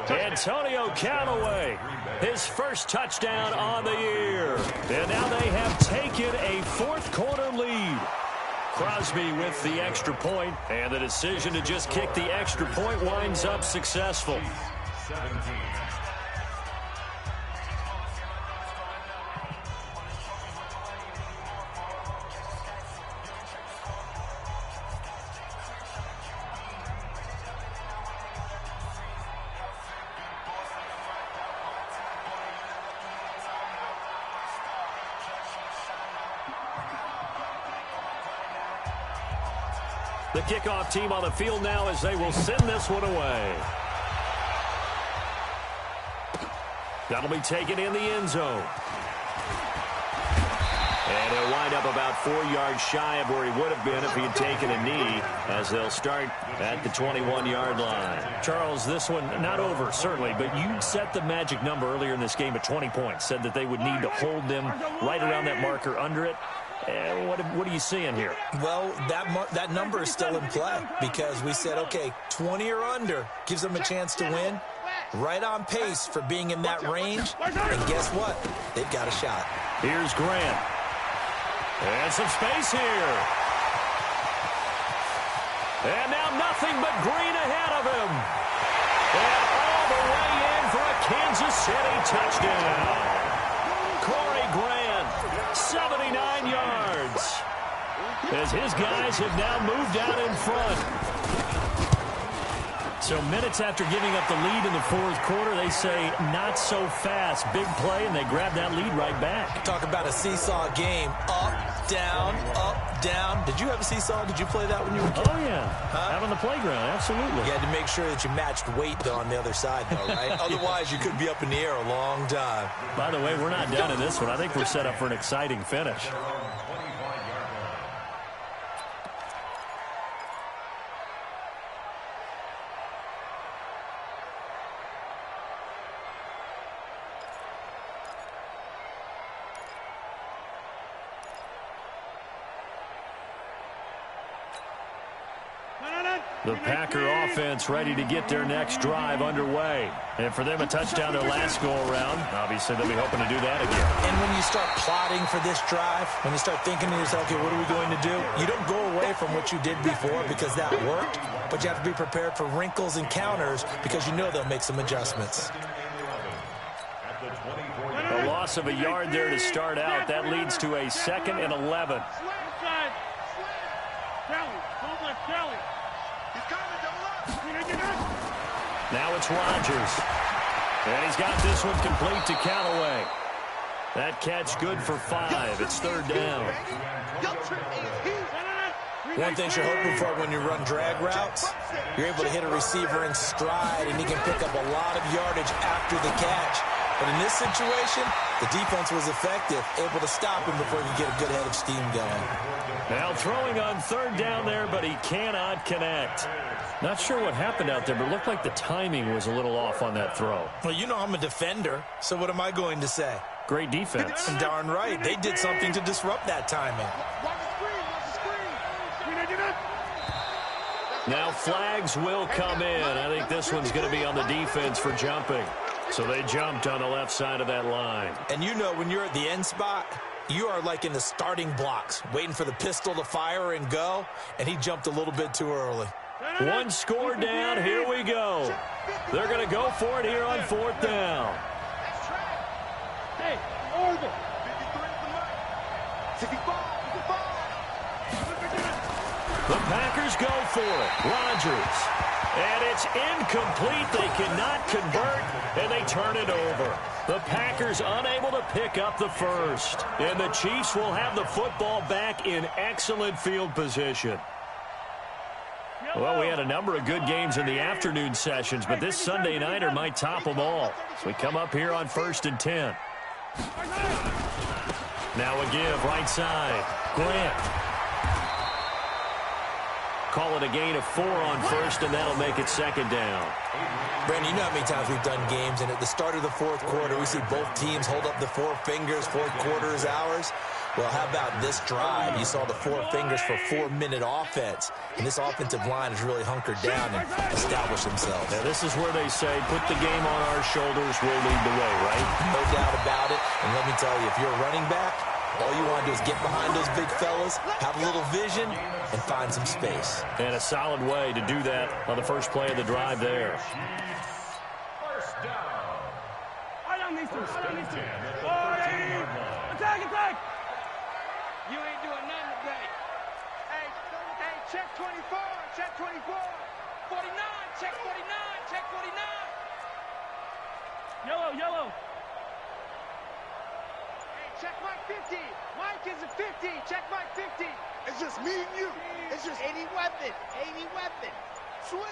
S3: Antonio Callaway, his first touchdown on the year. And now they have taken a 4th quarter lead. Crosby with the extra point, and the decision to just kick the extra point winds up successful.
S4: 17.
S3: The kickoff team on the field now as they will send this one away. That'll be taken in the end zone. And he'll wind up about 4 yards shy of where he would have been if he had taken a knee, as they'll start at the 21-yard line. Charles, this one not over, certainly, but you set the magic number earlier in this game at 20 points, said that they would need to hold them right around that marker under it. What are you seeing here?
S6: Well, that number is still in play because we said, okay, 20 or under gives them a chance to win. Right on pace for being in that range. And guess what? They've got a shot.
S3: Here's Grant. And some space here. And now nothing but green ahead of him. And all the way in for a Kansas City touchdown. Corey Grant, 79 yards. As his guys have now moved out in front. So minutes after giving up the lead in the 4th quarter, they say not so fast. Big play, and they grab that lead right back.
S6: Talk about a seesaw game. Up, down, up, down. Did you have a seesaw? Did you play that when you were a kid?
S3: Oh, yeah. Out on the playground, absolutely.
S6: You had to make sure that you matched weight, though, on the other side, though, right? Otherwise, you could be up in the air a long time.
S3: By the way, we're not done in this one. I think we're set up for an exciting finish. The Packer offense ready to get their next drive underway. And for them, a touchdown their last go-around. Obviously, they'll be hoping to do that again.
S6: And when you start plotting for this drive, when you start thinking to yourself, okay, what are we going to do? You don't go away from what you did before because that worked, but you have to be prepared for wrinkles and counters because you know they'll make some adjustments.
S3: A loss of a yard there to start out. That leads to a 2nd and 11. Now it's Rodgers. And he's got this one complete to Callaway. That catch good for 5. It's third down.
S6: One thing you're hoping for when you run drag routes, you're able to hit a receiver in stride, and he can pick up a lot of yardage after the catch. But in this situation, the defense was effective, able to stop him before he could get a good head of steam going.
S3: Now throwing on third down there, but he cannot connect. Not sure what happened out there, but it looked like the timing was a little off on that throw.
S6: Well, you know I'm a defender, so what am I going to say?
S3: Great defense.
S6: And darn right, they did something to disrupt that timing.
S3: Now flags will come in. I think this one's going to be on the defense for jumping. So they jumped on the left side of that line.
S6: And you know when you're at the end spot, you are like in the starting blocks, waiting for the pistol to fire and go, and he jumped a little bit too early.
S3: One score down. Here we go. They're going to go for it here on fourth down.
S5: Hey, over. 65.
S3: The Packers go for it. Rodgers. And it's incomplete. They cannot convert, and they turn it over. The Packers unable to pick up the first. And the Chiefs will have the football back in excellent field position. Well, we had a number of good games in the afternoon sessions, but this Sunday nighter might top them all. So we come up here on 1st and 10. Now a give, right side. Grant. Call it a gain of 4 on first, and that'll make it second down.
S6: Brandon, you know how many times we've done games, and at the start of the fourth quarter, we see both teams hold up the 4 fingers, fourth quarter is ours. Well, how about this drive? You saw the 4 fingers for 4-minute offense, and this offensive line has really hunkered down and established themselves.
S3: Now, this is where they say, put the game on our shoulders, we'll lead the way, right?
S6: No doubt about it, and let me tell you, if you're a running back, all you want to do is get behind those big fellas, have a little vision, and find some space.
S3: And a solid way to do that on the first play of the drive there.
S4: First down.
S5: Attack! You ain't doing nothing today. Hey, check 24, check 24. 49, check 49, check 49. Yellow. Check Mike 50. Mike is a 50. Check Mike 50.
S7: It's just me and you. It's just
S5: 80 weapon. Switch.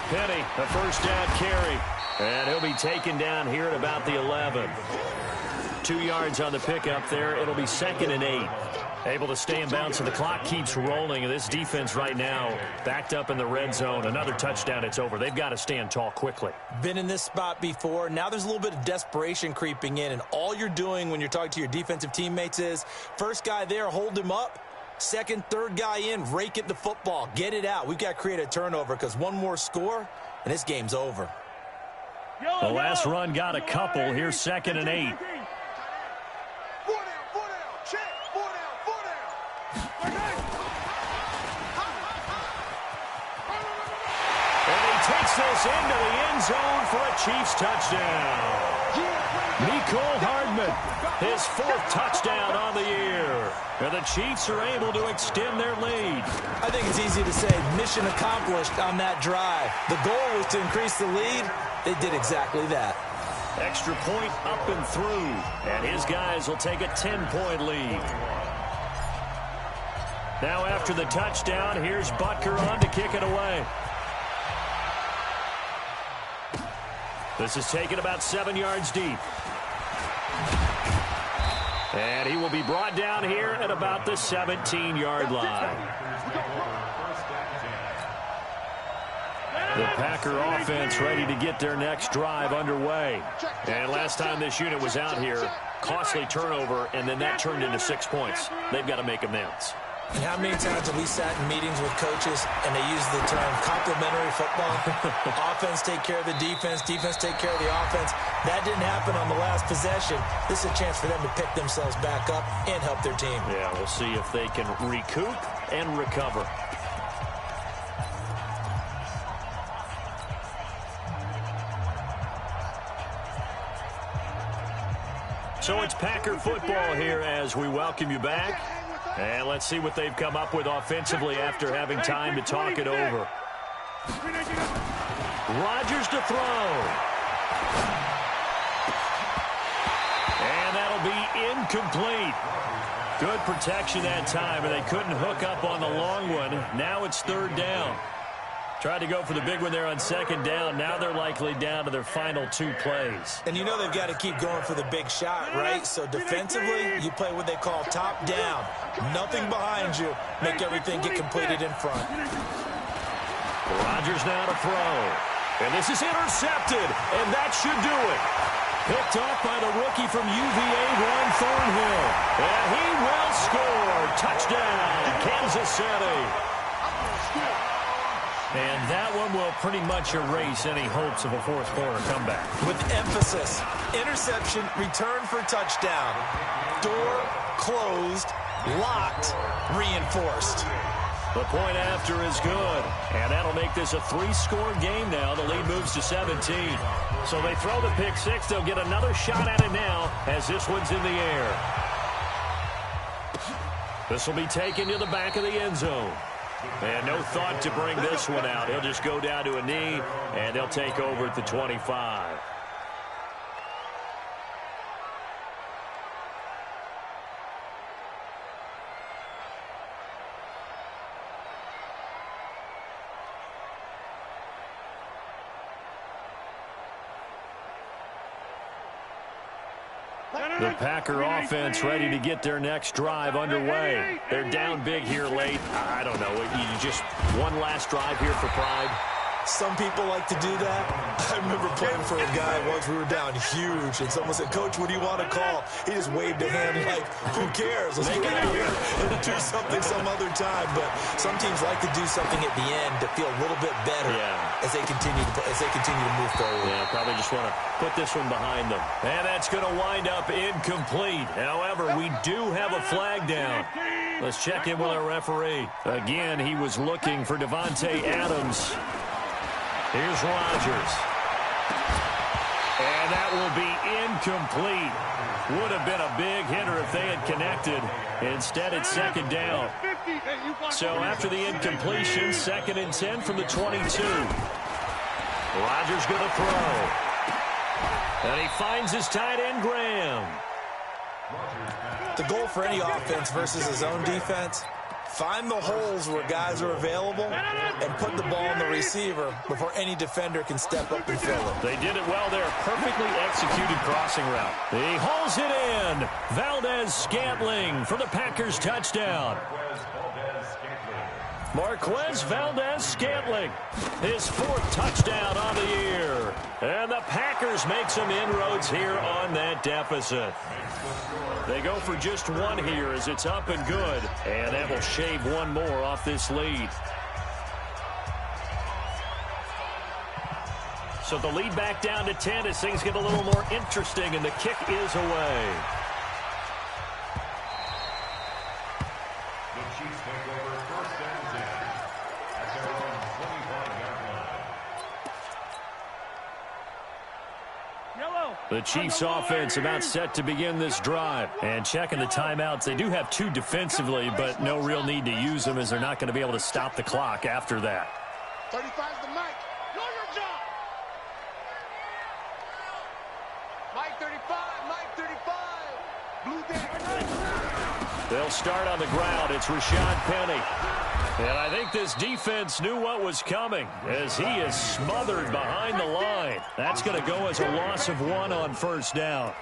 S3: Penny, a first down carry. And he'll be taken down here at about the 11. 2 yards on the pickup there. It'll be 2nd and 8. Able to stay in bounds, and the clock keeps rolling. And this defense right now backed up in the red zone. Another touchdown, it's over. They've got to stand tall quickly.
S6: Been in this spot before. Now there's a little bit of desperation creeping in, and all you're doing when you're talking to your defensive teammates is first guy there, hold him up. Second, third guy in, rake it the football. Get it out. We've got to create a turnover because one more score, and this game's over.
S3: The last run got a couple. Here's 2nd and 8.
S7: 4 down. Check. 4 down.
S3: And he takes this into the end zone for a Chiefs touchdown. Mecole Hardman, his 4th touchdown on the year. And the Chiefs are able to extend their lead.
S6: I think it's easy to say mission accomplished on that drive. The goal was to increase the lead. They did exactly that.
S3: Extra point up and through. And his guys will take a 10-point lead. Now after the touchdown, here's Butker on to kick it away. This is taken about 7 yards deep. And he will be brought down here at about the 17-yard line. The Packer offense ready to get their next drive underway. And last time this unit was out here, costly turnover, and then that turned into 6 points. They've got to make amends.
S6: And how many times have we sat in meetings with coaches and they use the term complementary football? Offense take care of the defense take care of the offense. That didn't happen on the last possession. This is a chance for them to pick themselves back up and help their team.
S3: Yeah, we'll see if they can recoup and recover. So it's Packer football here as we welcome you back. And let's see what they've come up with offensively after having time to talk it over. Rodgers to throw. incomplete. Good protection that time, and they couldn't hook up on the long one. Now it's third down. Tried to go for the big one there on second down. Now they're likely down to their final 2 plays.
S6: And you know they've got to keep going for the big shot, right? So defensively, you play what they call top down. Nothing behind you. Make everything get completed in front.
S3: Rodgers now to throw. And this is intercepted, and that should do it. Picked off by the rookie from UVA, Juan Thornhill. And he will score. Touchdown, Kansas City. And that one will pretty much erase any hopes of a fourth quarter comeback.
S6: With emphasis, interception, return for touchdown. Door closed, locked, reinforced.
S3: The point after is good, and that'll make this a 3-score game now. The lead moves to 17. So they throw the pick six. They'll get another shot at it now as this one's in the air. This will be taken to the back of the end zone. And no thought to bring this one out. He'll just go down to a knee, and they'll take over at the 25. The Packer offense ready to get their next drive underway. They're down big here late. I don't know. You just one last drive here for pride.
S6: Some people like to do that. I remember playing for a guy once. We were down huge, and someone said, "Coach, what do you want to call?" He just waved a hand like, "Who cares? Let's get out of here and do something some other time." But some teams like to do something at the end to feel a little bit better as they continue to move forward.
S3: Yeah, probably just want to put this one behind them. And that's going to wind up incomplete. However, we do have a flag down. Let's check in with our referee. Again, he was looking for Davante Adams. Here's Rodgers. And that will be incomplete. Would have been a big hitter if they had connected. Instead, it's second down. So after the incompletion, 2nd and 10 from the 22. Rodgers going to throw. And he finds his tight end, Graham.
S6: The goal for any offense versus his own defense, find the holes where guys are available and put the ball in the receiver before any defender can step up and fill it.
S3: They did it well there. Perfectly executed crossing route. He hauls it in. Valdez-Scantling for the Packers touchdown. Marquez Valdez-Scantling, his 4th touchdown on the year. And the Packers make some inroads here on that deficit. They go for just one here as it's up and good. And that will shave one more off this lead. So the lead back down to 10 as things get a little more interesting, and the kick is away.
S4: The Chiefs take over 1st and 10 at their own 25-yard line.
S3: The Chiefs offense about set to begin this drive. And checking the timeouts, they do have 2 defensively, but no real need to use them as they're not going to be able to stop the clock after that.
S5: 35's the mic. Know your job. Mike 35, Mike 35. Blue Day.
S3: They'll start on the ground. It's Rashad Penny. And I think this defense knew what was coming as he is smothered behind the line. That's going to go as a loss of 1 on 1st down.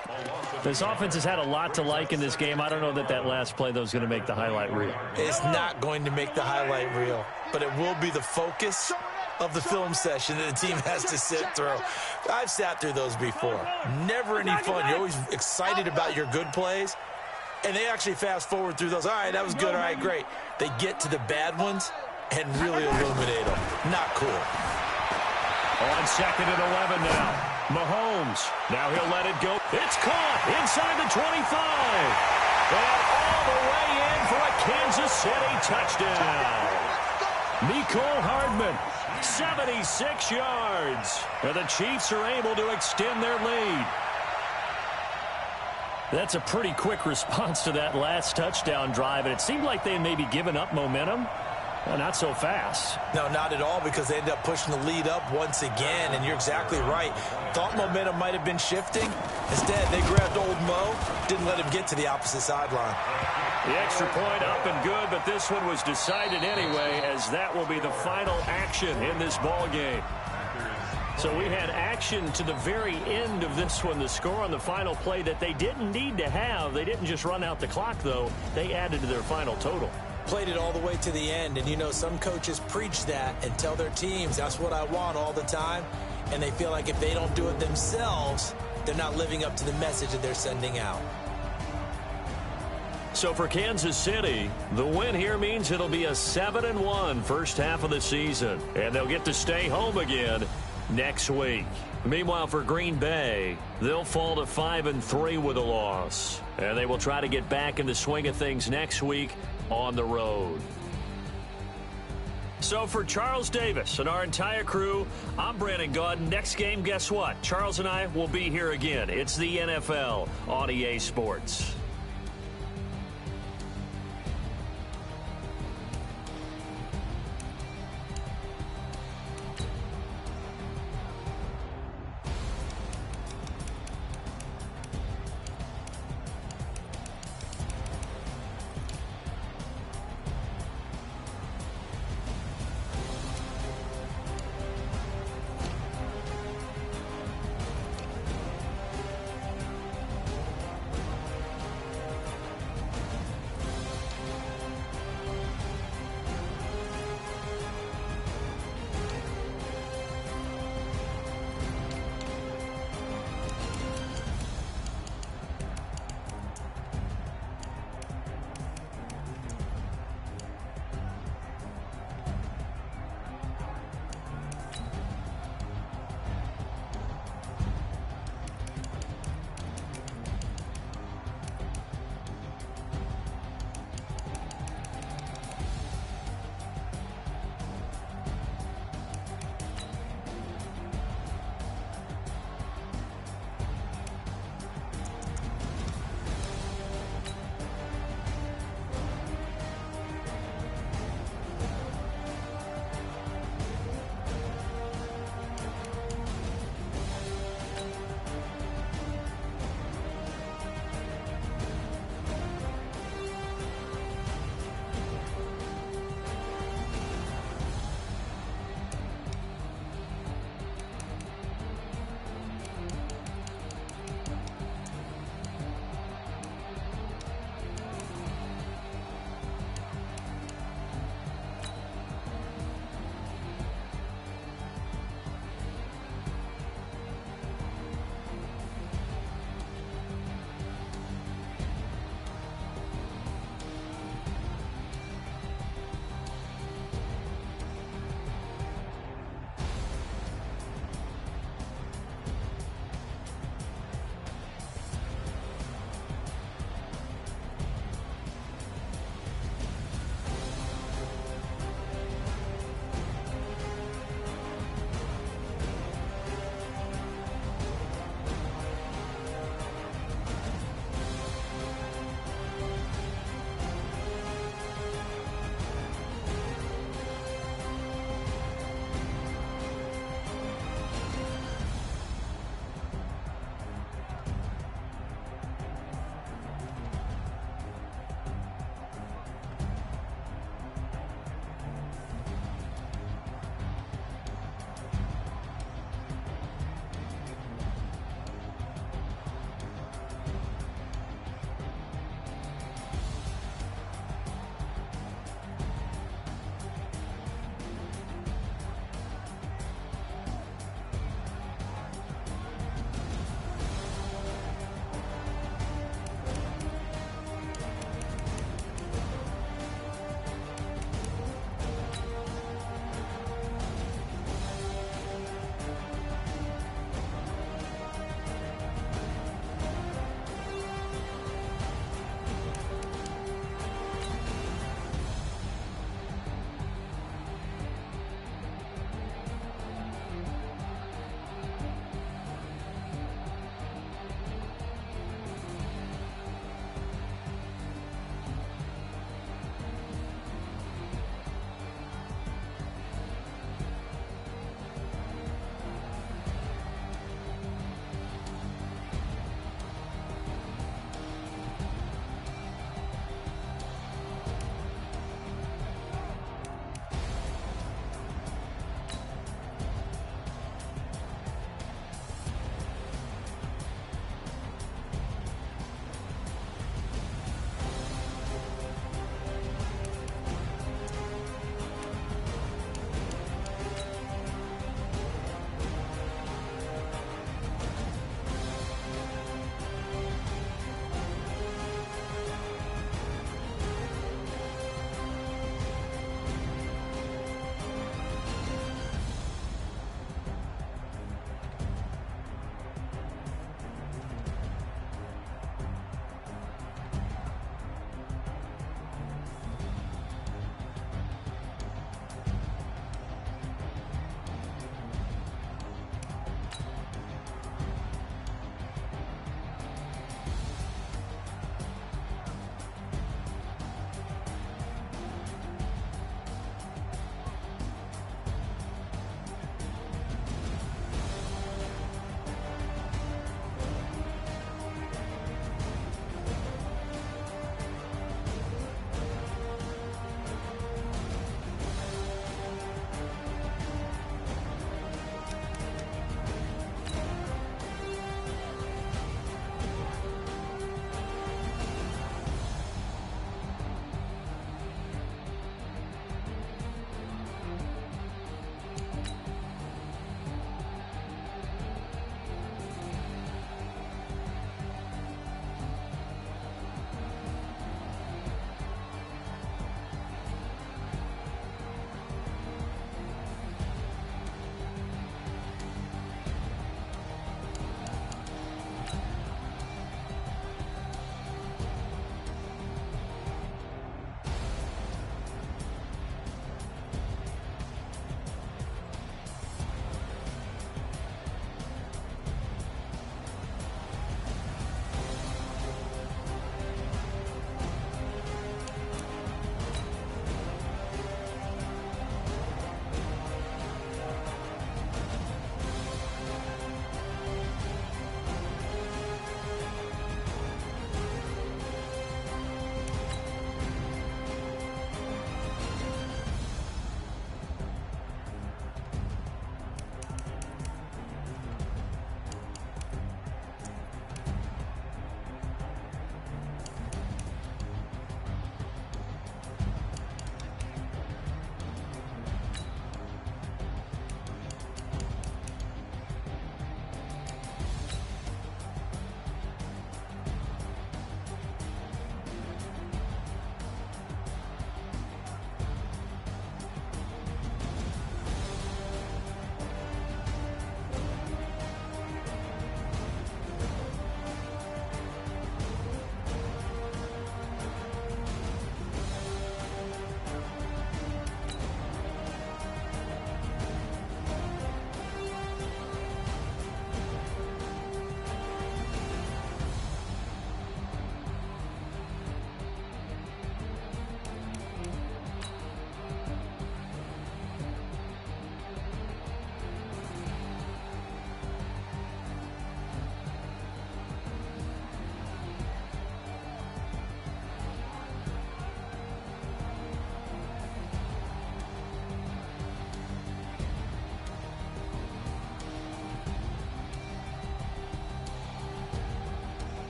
S3: This offense has had a lot to like in this game. I don't know that last play, though, is going to make the highlight reel.
S6: It's not going to make the highlight reel, but it will be the focus of the film session that the team has to sit through. I've sat through those before. Never any fun. You're always excited about your good plays. And they actually fast forward through those. All right, that was good. All right, great. They get to the bad ones and really illuminate them. Not cool.
S3: On 2nd and 11 now. Mahomes. Now he'll let it go. It's caught inside the 25. And all the way in for a Kansas City touchdown. Mecole Hardman, 76 yards. And the Chiefs are able to extend their lead. That's a pretty quick response to that last touchdown drive, and it seemed like they had maybe given up momentum. Well, not so fast.
S6: No, not at all, because they end up pushing the lead up once again, and you're exactly right. Thought momentum might have been shifting. Instead, they grabbed old Mo, didn't let him get to the opposite sideline.
S3: The extra point up and good, but this one was decided anyway, as that will be the final action in this ball game. So we had action to the very end of this one. The score on the final play that they didn't need to have. They didn't just run out the clock, though. They added to their final total.
S6: Played it all the way to the end, and you know some coaches preach that and tell their teams that's what I want all the time, and they feel like if they don't do it themselves, they're not living up to the message that they're sending out.
S3: So for Kansas City, the win here means it'll be a 7-1 first half of the season, and they'll get to stay home again next week. Meanwhile, for Green Bay, they'll fall to 5-3 with a loss, and they will try to get back in the swing of things next week on the road. So for Charles Davis and our entire crew, I'm Brandon Gaudin. Next game, guess what? Charles and I will be here again. It's the NFL on EA Sports.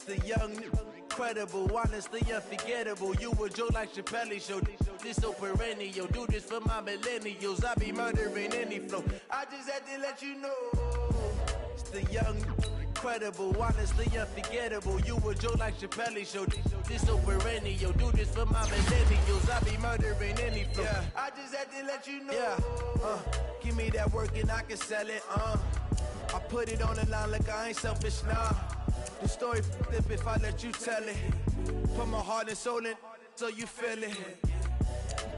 S8: The young, incredible, honestly unforgettable. You a joke like Chappelle Show. This so perennial. Do this for my millennials. I be murdering any flow. I just had to let you know. It's the young, incredible, honestly unforgettable. You a joke like Chappelle Show. This so perennial. Do this for my millennials. I be murdering any flow. Yeah. I just had to let you know. Yeah. Give me that work and I can sell it. I put it on the line like I ain't selfish, nah. The story flip if I let you tell it. Put my heart and soul in so you feel it.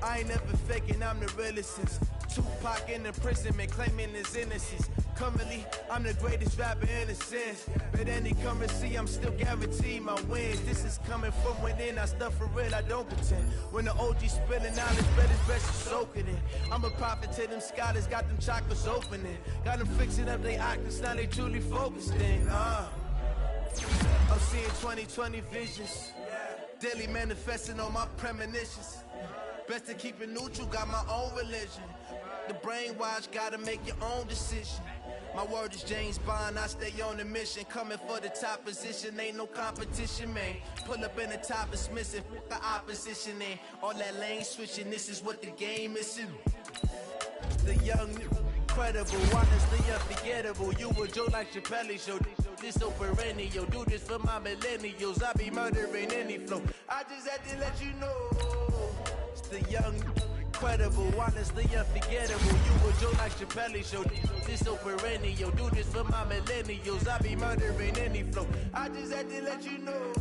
S8: I ain't never faking, I'm the realest since Tupac in imprisonment, claiming his innocence. Currently, I'm the greatest rapper in a sense. But any currency, I'm still guaranteed my wins. This is coming from within, I stuff for real, I don't pretend. When the OG spilling knowledge, bet it's best to soak it in. I'm a prophet to them scholars, got them chakras opening. Got them fixing up they octaves, now they truly focused in. I'm seeing 2020 visions, daily manifesting on my premonitions. Best to keep it neutral, got my own religion. The brainwash, gotta make your own decision. My word is James Bond, I stay on the mission. Coming for the top position, ain't no competition, man. Pull up in the top, it's missing, the opposition in. All that lane switching, this is what the game is in. The young, incredible, honestly unforgettable. You a joke like Chappelle Show. This so perennial. Do this for my millennials. I be murdering any flow. I just had to let you know. It's the young, incredible, honestly unforgettable. You a joke like Chappelle Show. This so perennial. Do this for my millennials. I be murdering any flow. I just had to let you know.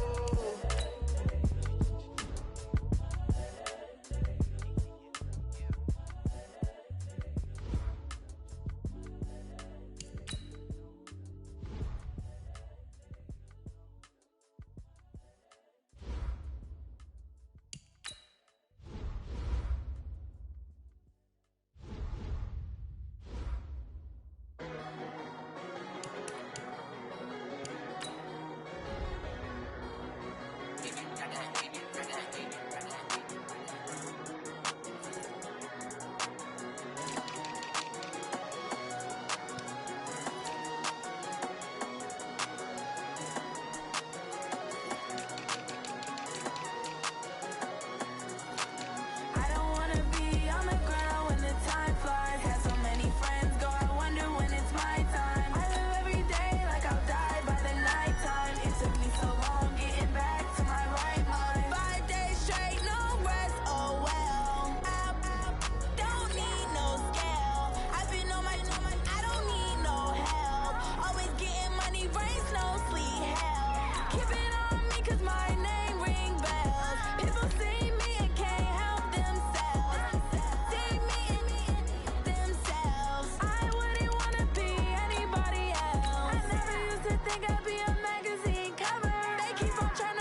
S9: Think I'd be a magazine cover. They keep on trying